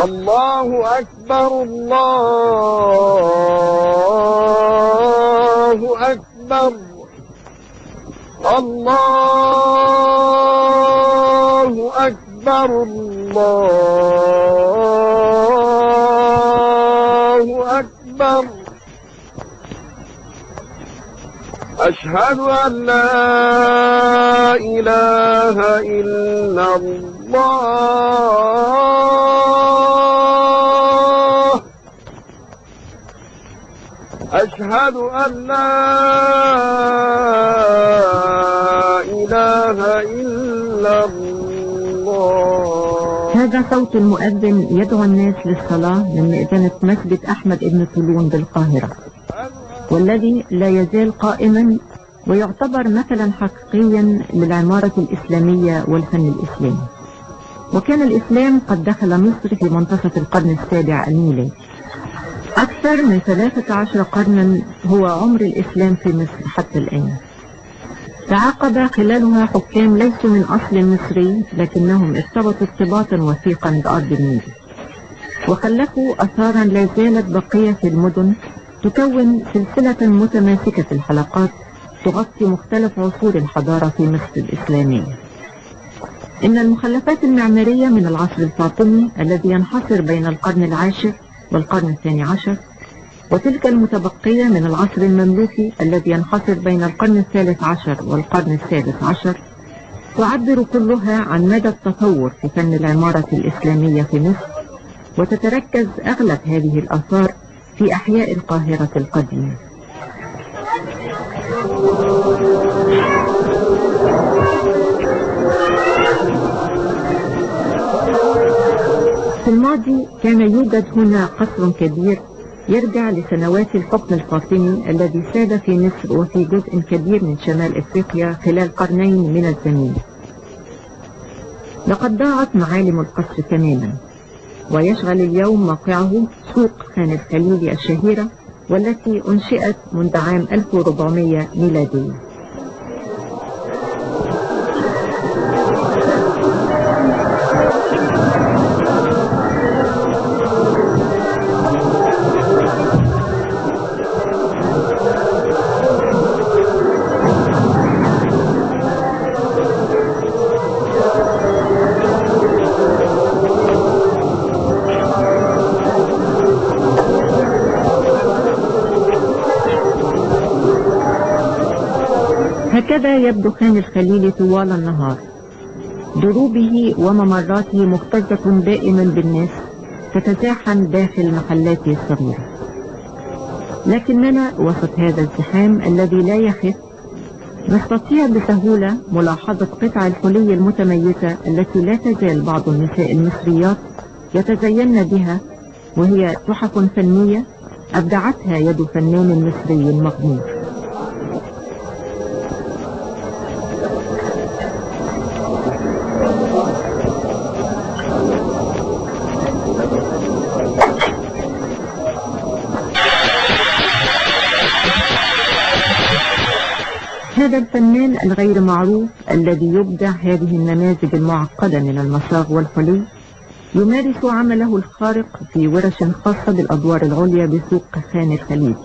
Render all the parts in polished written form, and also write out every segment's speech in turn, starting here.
الله أكبر الله أكبر الله أكبر الله أكبر. أشهد أن لا إله إلا الله. أشهد أن لا إله إلا الله. هذا صوت المؤذن يدعو الناس للصلاة من مئذنة مسجد أحمد بن طولون بالقاهرة، والذي لا يزال قائما ويعتبر مثلا حقيقيا للعمارة الإسلامية والفن الإسلامي. وكان الإسلام قد دخل مصر في منتصف القرن السابع الميلادي. أكثر من 13 قرنا هو عمر الإسلام في مصر حتى الآن. تعاقب خلالها حكام ليسوا من أصل مصري، لكنهم ارتبطوا ارتباطا وثيقا بأرض النيل، وخلفوا أثارا لا زالت باقية في المدن، تكون سلسلة متماسكة الحلقات تغطي مختلف عصور الحضارة في مصر الإسلامية. إن المخلفات المعمارية من العصر الفاطمي الذي ينحصر بين القرن العاشر والقرن الثاني عشر، وتلك المتبقية من العصر المملوكي الذي ينحصر بين القرن الثالث عشر والقرن السادس عشر، تعبر كلها عن مدى التطور في فن العمارة الإسلامية في مصر، وتتركز أغلب هذه الآثار في أحياء القاهرة القديمة. في الماضي كان يوجد هنا قصر كبير يرجع لسنوات الحكم الفاطمي الذي ساد في مصر وفي جزء كبير من شمال افريقيا خلال قرنين من الزمن. لقد ضاعت معالم القصر تماما، ويشغل اليوم موقعه سوق خان الخليلي الشهيرة، والتي أنشئت منذ عام 1400 ميلادية. هكذا يبدو خان الخليلي طوال النهار، دروبه وممراته مكتظة دائما بالناس تتزاحم داخل محلاته الصغيرة. لكننا وسط هذا الزحام الذي لا يخف نستطيع بسهولة ملاحظة قطع الحلي المتميزة التي لا تزال بعض النساء المصريات يتزين بها، وهي تحف فنية أبدعتها يد فنان مصري مغمور. هذا الفنان الغير معروف الذي يبدع هذه النماذج المعقدة من المصاغ والحلي يمارس عمله الخارق في ورش خاصة بالأدوار العليا بسوق خان الخليلي.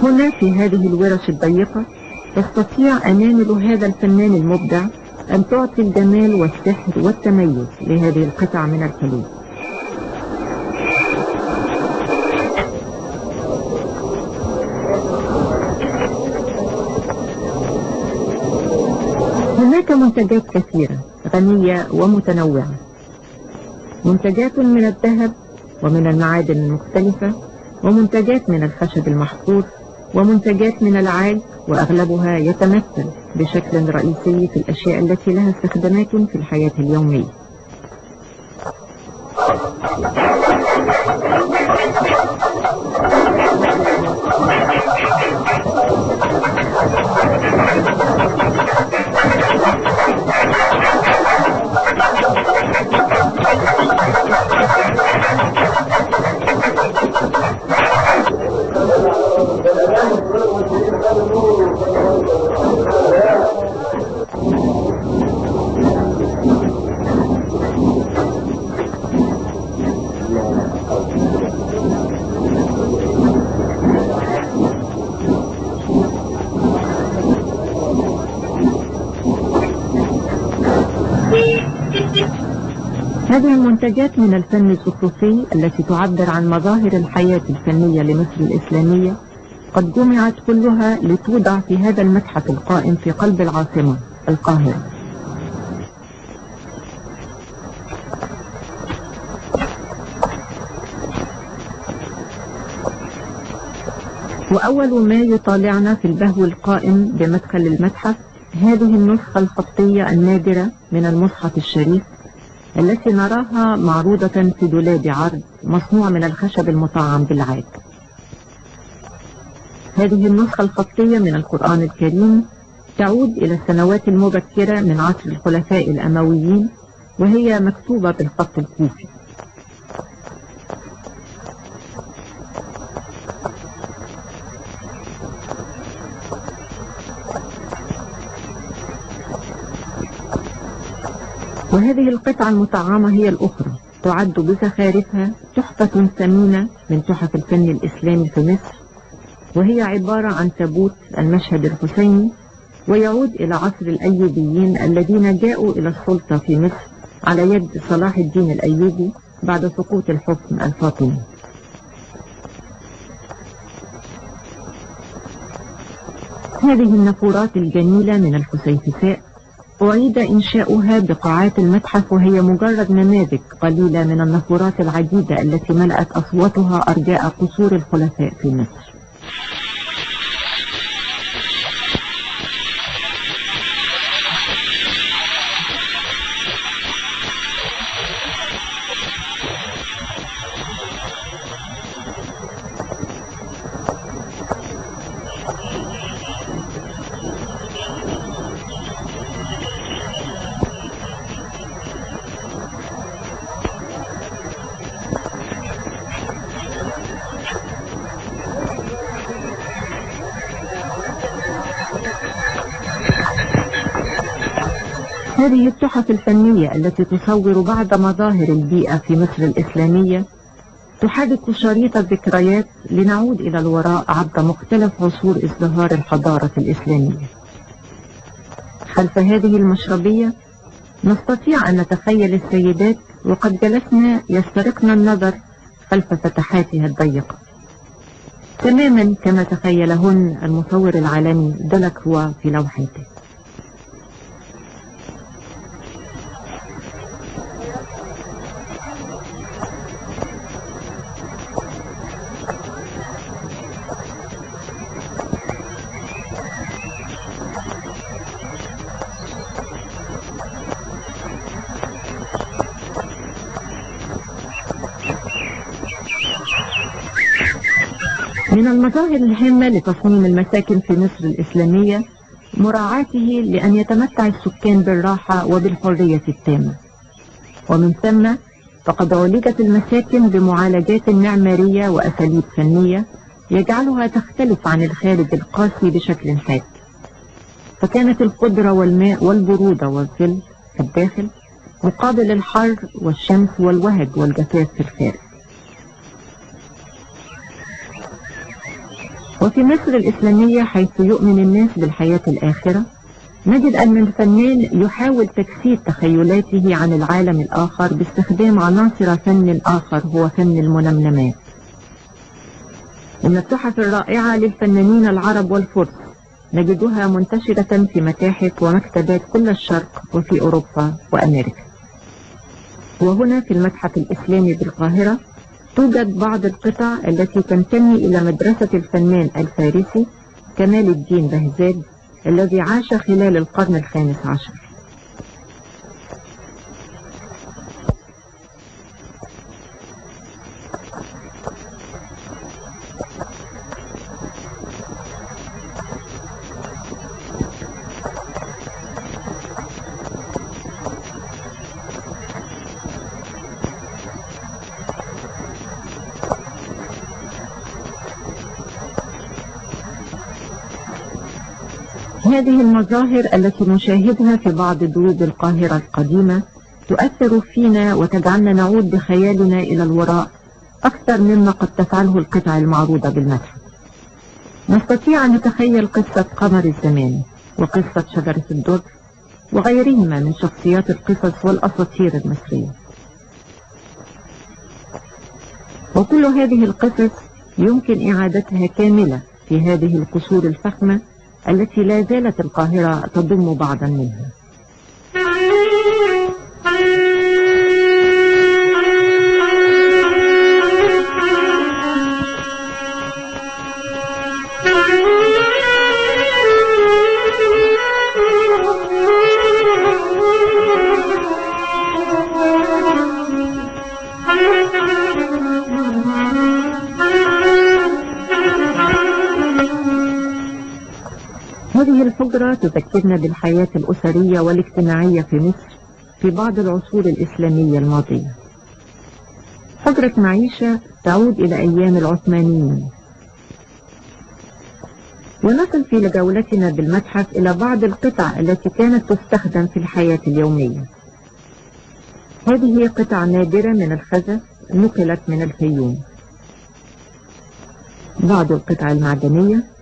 هنا في هذه الورش الضيقة تستطيع أنامل هذا الفنان المبدع أن تعطي الجمال والسحر والتميز لهذه القطع من الحلي. هناك منتجات كثيرة غنية ومتنوعة، منتجات من الذهب ومن المعادن المختلفة، ومنتجات من الخشب المحفور، ومنتجات من العاج، وأغلبها يتمثل بشكل رئيسي في الأشياء التي لها استخدامات في الحياة اليومية. هذه المنتجات من الفن الزخرفي التي تعبر عن مظاهر الحياة الفنية لمصر الإسلامية قد جمعت كلها لتوضع في هذا المتحف القائم في قلب العاصمة القاهرة. وأول ما يطالعنا في البهو القائم بمدخل المتحف هذه النسخة الخطية النادرة من المصحف الشريف التي نراها معروضة في دولاب عرض مصنوع من الخشب المطعم بالعاج. هذه النسخة الخطية من القرآن الكريم تعود إلى السنوات المبكرة من عصر الخلفاء الأمويين، وهي مكتوبة بالخط الكوفي. وهذه القطعة المطعمة هي الأخرى تعد بزخارفها تحفة ثمينة من تحف الفن الإسلامي في مصر، وهي عبارة عن تابوت المشهد الحسيني، ويعود إلى عصر الأيوبيين الذين جاءوا إلى السلطة في مصر على يد صلاح الدين الأيوبي بعد سقوط الحكم الفاطمي. هذه النافورات الجميلة من الفسيفساء أعيد إنشاؤها بقاعات المتحف، وهي مجرد نماذج قليلة من النافورات العديدة التي ملأت أصواتها أرجاء قصور الخلفاء في مصر. هذه التحف الفنية التي تصور بعض مظاهر البيئة في مصر الإسلامية تحرك شريط الذكريات لنعود إلى الوراء عبر مختلف عصور ازدهار الحضارة الإسلامية. خلف هذه المشربية نستطيع أن نتخيل السيدات وقد جلسنا يسترقن النظر خلف فتحاتها الضيقة تماما كما تخيلهن المصور العالمي دلاكروا في لوحاته. من المظاهر الهامة لتصميم المساكن في مصر الإسلامية مراعاته لأن يتمتع السكان بالراحة وبالحرية التامة، ومن ثم فقد عولجت المساكن بمعالجات معمارية وأساليب فنية يجعلها تختلف عن الخارج القاسي بشكل حاد، فكانت القدرة والماء والبرودة والظل في الداخل مقابل الحر والشمس والوهج والجفاف في الخارج. وفي مصر الإسلامية حيث يؤمن الناس بالحياة الآخرة نجد أن الفنان يحاول تجسيد تخيلاته عن العالم الآخر باستخدام عناصر فن آخر هو فن المنمنمات. إن التحف الرائعة للفنانين العرب والفرس نجدها منتشرة في متاحف ومكتبات كل الشرق وفي أوروبا وأمريكا. وهنا في المتحف الإسلامي بالقاهرة توجد بعض القطع التي تنتمي إلى مدرسة الفنان الفارسي كمال الدين بهزاد الذي عاش خلال القرن الخامس عشر. هذه المظاهر التي نشاهدها في بعض دروب القاهرة القديمة تؤثر فينا وتجعلنا نعود بخيالنا إلى الوراء أكثر مما قد تفعله القطع المعروضة بالمتحف. نستطيع أن نتخيل قصة قمر الزمان وقصة شجرة الدر وغيرهما من شخصيات القصص والأساطير المصرية، وكل هذه القصص يمكن إعادتها كاملة في هذه القصور الفخمة التي لا زالت القاهرة تضم بعضا منها. هذه الحجرة تذكرنا بالحياة الأسرية والاجتماعية في مصر في بعض العصور الإسلامية الماضية. حجرة معيشة تعود إلى أيام العثمانيين. ونصل في جولتنا بالمتحف إلى بعض القطع التي كانت تستخدم في الحياة اليومية. هذه قطع نادرة من الخزف نقلت من الفيوم. بعض القطع المعدنية،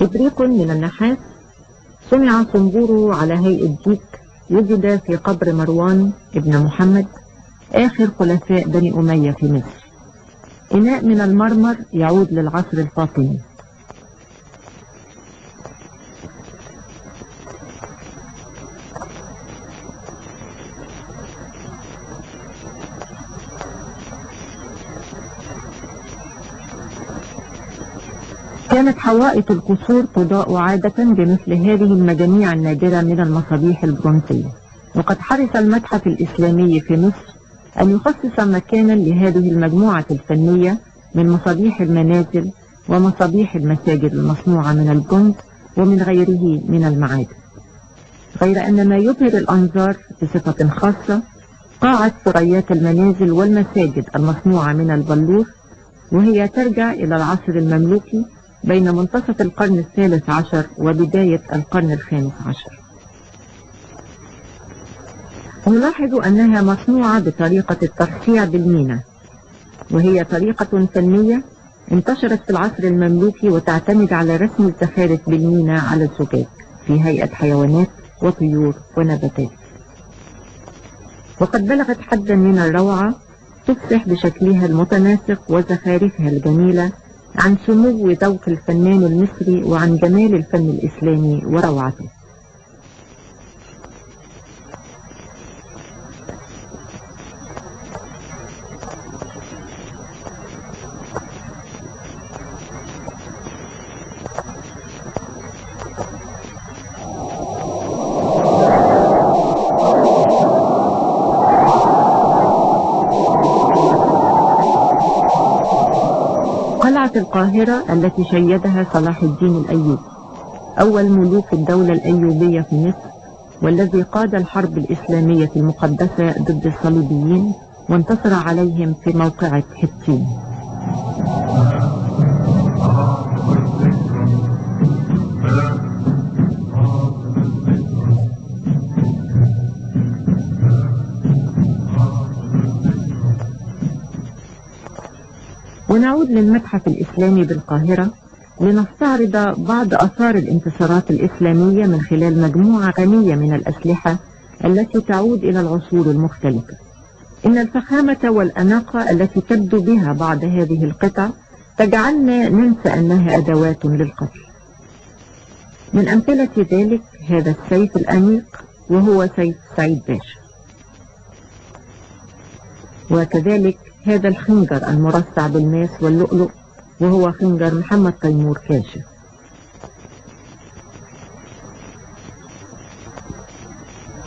إبريق من النحاس صنع صنبوره على هيئة ديك وجد في قبر مروان ابن محمد آخر خلفاء بني أمية في مصر. إناء من المرمر يعود للعصر الفاطمي. كانت حوائط القصور تضاء عادة بمثل هذه المجاميع النادرة من المصابيح البرونزية. وقد حرص المتحف الإسلامي في مصر أن يخصص مكانا لهذه المجموعة الفنية من مصابيح المنازل ومصابيح المساجد المصنوعة من البرونز ومن غيره من المعادن. غير أن ما يبهر الأنظار بصفة خاصة قاعة ثريات المنازل والمساجد المصنوعة من البلور، وهي ترجع إلى العصر المملوكي بين منتصف القرن الثالث عشر وبداية القرن الخامس عشر. ونلاحظ أنها مصنوعة بطريقة الترصيع بالمينا، وهي طريقة فنية انتشرت في العصر المملوكي وتعتمد على رسم الزخارف بالمينا على الزجاج في هيئة حيوانات وطيور ونباتات. وقد بلغت حدا من الروعة تفصح بشكلها المتناسق وزخارفها الجميلة عن سمو ذوق الفنان المصري وعن جمال الفن الإسلامي وروعته. قلعة القاهرة التي شيدها صلاح الدين الأيوبي أول ملوك الدولة الأيوبية في مصر، والذي قاد الحرب الإسلامية المقدسة ضد الصليبيين وانتصر عليهم في موقعة حطين. ونعود للمتحف الإسلامي بالقاهرة لنستعرض بعض آثار الانتصارات الإسلامية من خلال مجموعة غنية من الأسلحة التي تعود إلى العصور المختلفة. إن الفخامة والأناقة التي تبدو بها بعض هذه القطع تجعلنا ننسى أنها أدوات للقتل. من أمثلة ذلك هذا السيف الأنيق وهو سيف سعيد باشا، وكذلك هذا الخنجر المرصع بالماس واللؤلؤ وهو خنجر محمد تيمور كاشف.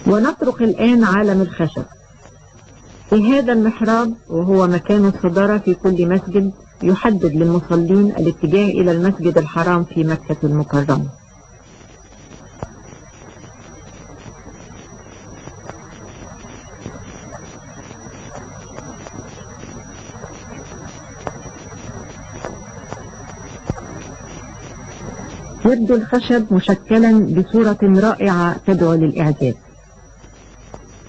ونطرق الآن عالم الخشب. في هذا المحراب وهو مكان الصدارة في كل مسجد يحدد للمصلين الاتجاه إلى المسجد الحرام في مكة المكرمة. يبدو الخشب مشكلا بصورة رائعة تدعو للإعجاب.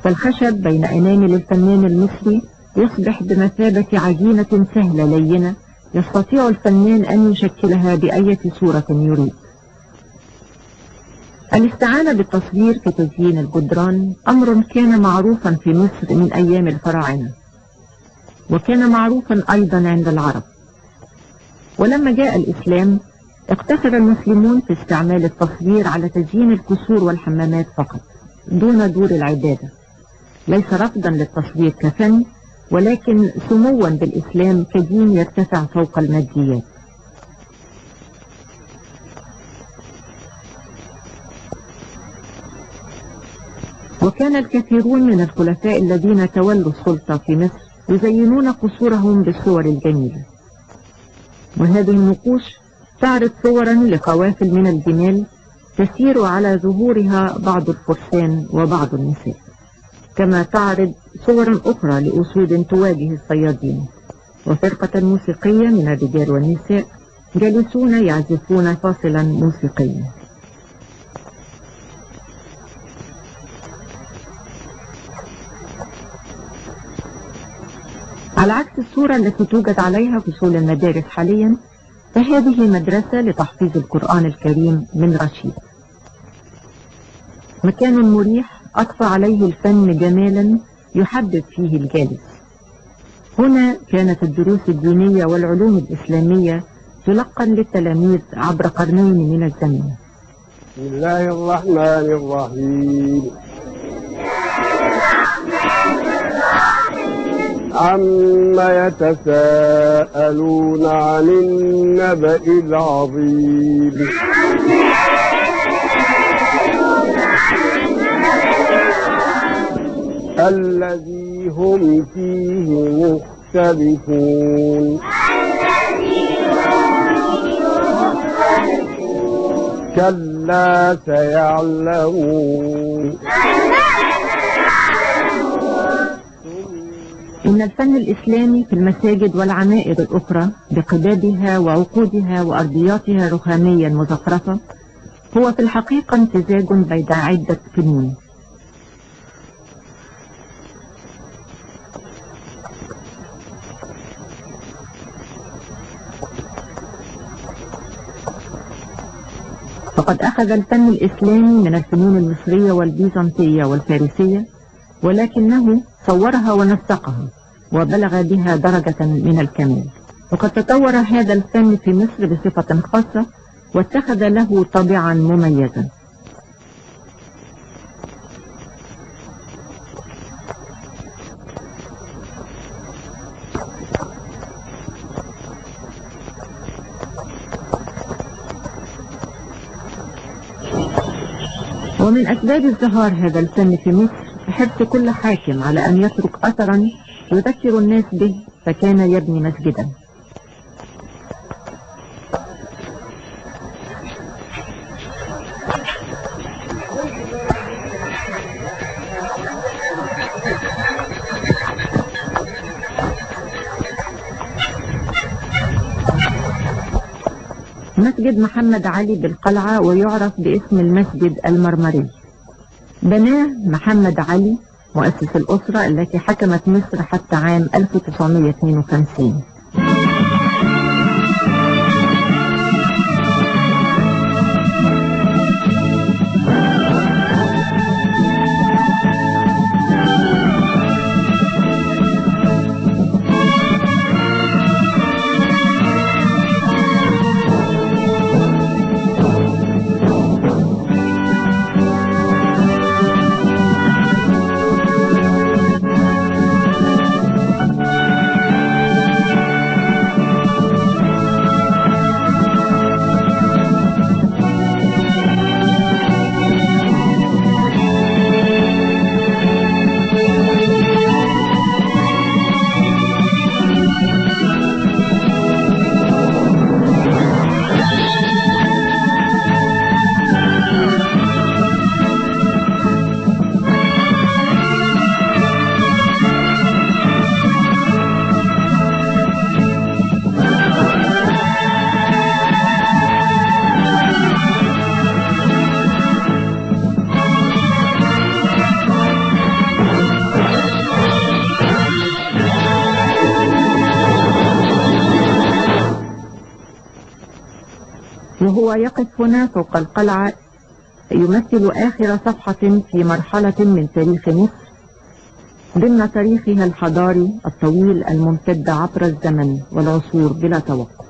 فالخشب بين أنامل الفنان المصري يصبح بمثابة عجينة سهلة لينة يستطيع الفنان أن يشكلها بأية صورة يريد. الاستعانة بالتصوير في تزيين الجدران أمر كان معروفا في مصر من أيام الفراعنة، وكان معروفا أيضا عند العرب. ولما جاء الإسلام اقتصر المسلمون في استعمال التصوير على تزيين القصور والحمامات فقط دون دور العبادة، ليس رفضا للتصوير كفن، ولكن سموا بالإسلام كدين يرتفع فوق الماديات. وكان الكثيرون من الخلفاء الذين تولوا السلطة في مصر يزينون قصورهم بالصور الجميلة، وهذه النقوش تعرض صورا لقوافل من الجمال تسير على ظهورها بعض الفرسان وبعض النساء، كما تعرض صورا أخرى لأسود تواجه الصيادين، وفرقة موسيقية من الرجال والنساء جالسون يعزفون فاصلا موسيقيا. على عكس الصورة التي توجد عليها فصول المدارس حاليا، فهذه مدرسة لتحفيظ القرآن الكريم من رشيد، مكان مريح أضفى عليه الفن جمالا يحبب فيه الجالس. هنا كانت الدروس الدينية والعلوم الإسلامية تلقن للتلاميذ عبر قرنين من الزمن. بسم الله الرحمن الرحيم. عما يتساءلون عن النبأ العظيم. الذي هم فيه مختلفون. كلا سيعلمون. إن الفن الإسلامي في المساجد والعمائر الأخرى بقبابها وعقودها وأرضياتها رخاميا مزخرفة هو في الحقيقة امتزاج بين عدة فنون. فقد أخذ الفن الإسلامي من الفنون المصرية والبيزنطية والفارسية، ولكنه صورها ونسقها وبلغ بها درجة من الكمال. وقد تطور هذا الفن في مصر بصفة خاصة واتخذ له طابعا مميزا. ومن أسباب ازدهار هذا الفن في مصر حرص كل حاكم على أن يترك أثرا يذكر الناس به، فكان يبني مسجدا. مسجد محمد علي بالقلعة، ويعرف باسم المسجد المرمري، بناه محمد علي مؤسس الأسرة التي حكمت مصر حتى عام 1952. وهو يقف هنا فوق القلعة يمثل آخر صفحة في مرحلة من تاريخ مصر ضمن تاريخها الحضاري الطويل الممتد عبر الزمن والعصور بلا توقف.